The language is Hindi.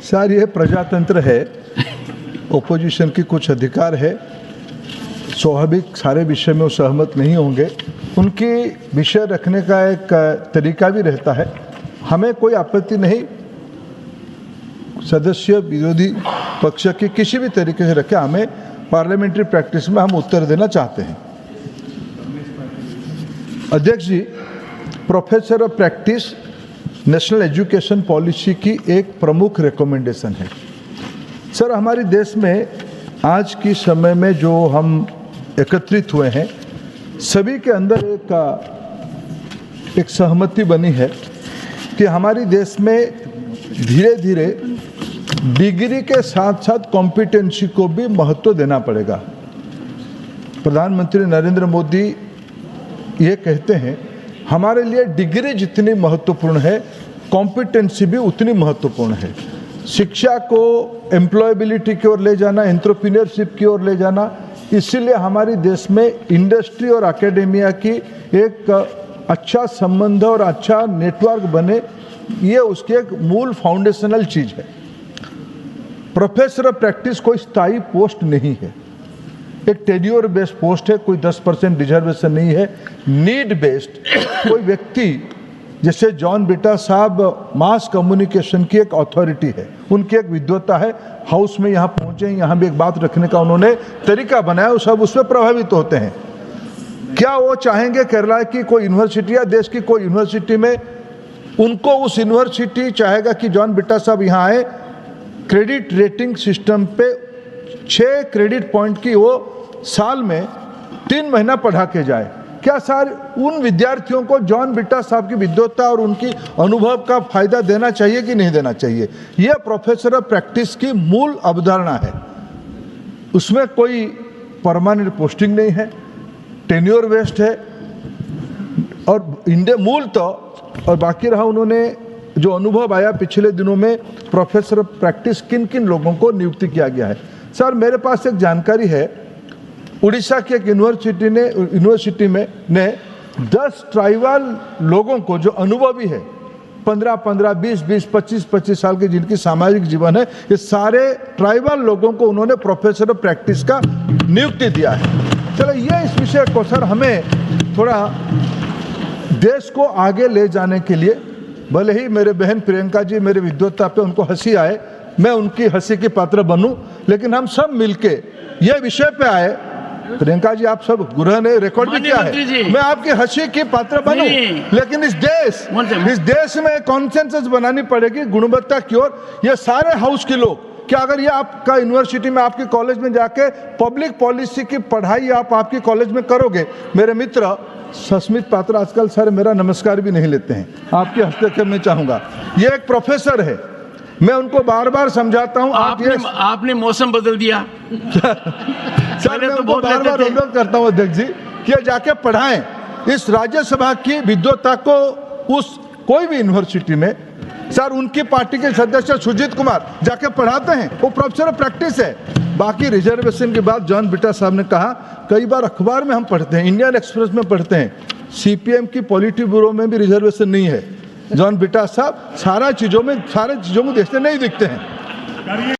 सर, ये प्रजातंत्र है, ओपोजिशन की कुछ अधिकार है, स्वाभाविक सारे विषय में वो सहमत नहीं होंगे, उनकी विषय रखने का एक तरीका भी रहता है। हमें कोई आपत्ति नहीं, सदस्य विरोधी पक्ष की किसी भी तरीके से रखे, हमें पार्लियामेंट्री प्रैक्टिस में हम उत्तर देना चाहते हैं। अध्यक्ष ji, professor of practice national education policy की एक प्रमुख रिकमेंडेशन है। सर, हमारे देश में आज की समय में जो हम एकत्रित हुए हैं, सभी के अंदर एक सहमति बनी है कि हमारे देश में धीरे धीरे डिग्री के साथ साथ कॉम्पिटेंसी को भी महत्व देना पड़ेगा। प्रधानमंत्री नरेंद्र मोदी ये कहते हैं, हमारे लिए डिग्री जितनी महत्वपूर्ण है, कॉम्पिटेंसी भी उतनी महत्वपूर्ण है। शिक्षा को एम्प्लॉयबिलिटी की ओर ले जाना, एंटरप्रेन्योरशिप की ओर ले जाना, इसीलिए हमारे देश में इंडस्ट्री और एकेडेमिया की एक अच्छा संबंध और अच्छा नेटवर्क बने, ये उसकी एक मूल फाउंडेशनल चीज़ है। प्रोफेसर ऑफ प्रैक्टिस कोई स्थायी पोस्ट नहीं है, एक टेन्योर बेस्ड पोस्ट है, कोई 10% रिजर्वेशन नहीं है। नीड बेस्ड कोई व्यक्ति, जैसे जॉन बिटा साहब मास कम्युनिकेशन की एक अथॉरिटी है, उनकी एक विद्वता है, हाउस में यहाँ पहुँचे, यहाँ भी एक बात रखने का उन्होंने तरीका बनाया, सब उसमें प्रभावित होते हैं। क्या वो चाहेंगे केरला की कोई यूनिवर्सिटी या देश की कोई यूनिवर्सिटी में उनको उस यूनिवर्सिटी चाहेगा कि जॉन बिटा साहब यहाँ आए, क्रेडिट रेटिंग सिस्टम पे 6 क्रेडिट पॉइंट की वो साल में 3 महीना पढ़ा के जाए? क्या सर उन विद्यार्थियों को जॉन बिटा साहब की विद्वता और उनकी अनुभव का फायदा देना चाहिए कि नहीं देना चाहिए? यह प्रोफेसर ऑफ प्रैक्टिस की मूल अवधारणा है। उसमें कोई परमानेंट पोस्टिंग नहीं है, टेन्योर बेस्ड है, और इंडिया मूल तो और बाकी रहा उन्होंने जो अनुभव आया पिछले दिनों में, प्रोफेसर ऑफ प्रैक्टिस किन किन लोगों को नियुक्ति किया गया है। सर, मेरे पास एक जानकारी है, उड़ीसा की एक यूनिवर्सिटी में 10 ट्राइबल लोगों को जो अनुभवी है, 15-15, 20-20, 25-25 साल के जिनकी सामाजिक जीवन है, ये सारे ट्राइबल लोगों को उन्होंने प्रोफेसर ऑफ प्रैक्टिस का नियुक्ति दिया है। चलो, ये इस विषय को सर हमें थोड़ा देश को आगे ले जाने के लिए, भले ही मेरे बहन प्रियंका जी मेरे विद्वता पे उनको हंसी आए, मैं उनकी हंसी के पात्र बनूं, लेकिन हम सब मिलके ये विषय पे आए। प्रियंका जी, आप सब गृह ने रिकॉर्ड भी किया है, मैं आपकी हंसी की पात्र बनूं, लेकिन इस देश में कॉन्सेंसस बनानी पड़ेगी गुणवत्ता की ओर। ये सारे हाउस के लोग, क्या अगर ये आपका यूनिवर्सिटी में आपके कॉलेज में जाके पब्लिक पॉलिसी की पढ़ाई आप आपके कॉलेज में करोगे? मेरे मित्र सस्मित पात्र आजकल सर मेरा नमस्कार भी नहीं लेते हैं, आपके हस्तक्षेप में चाहूंगा। ये एक प्रोफेसर है, मैं उनको बार बार समझाता हूं। आपने मौसम बदल दिया सर, मैं उनको बार बार अनुरोध करता हूं अध्यक्ष जी कि जाके पढ़ाएं इस राज्यसभा की विद्वता को उस कोई भी यूनिवर्सिटी में। सर, उनकी पार्टी के सदस्य सुजीत कुमार जाके पढ़ाते हैं, वो प्रोफेसर ऑफ प्रैक्टिस है। बाकी रिजर्वेशन की बात जॉन बिटा साहब ने कहा, कई बार अखबार में हम पढ़ते हैं, इंडियन एक्सप्रेस में पढ़ते हैं, सीपीएम की पॉलिटी ब्यूरो में भी रिजर्वेशन नहीं है। जॉन बिटा साहब सारे चीजों में देखते नहीं दिखते हैं।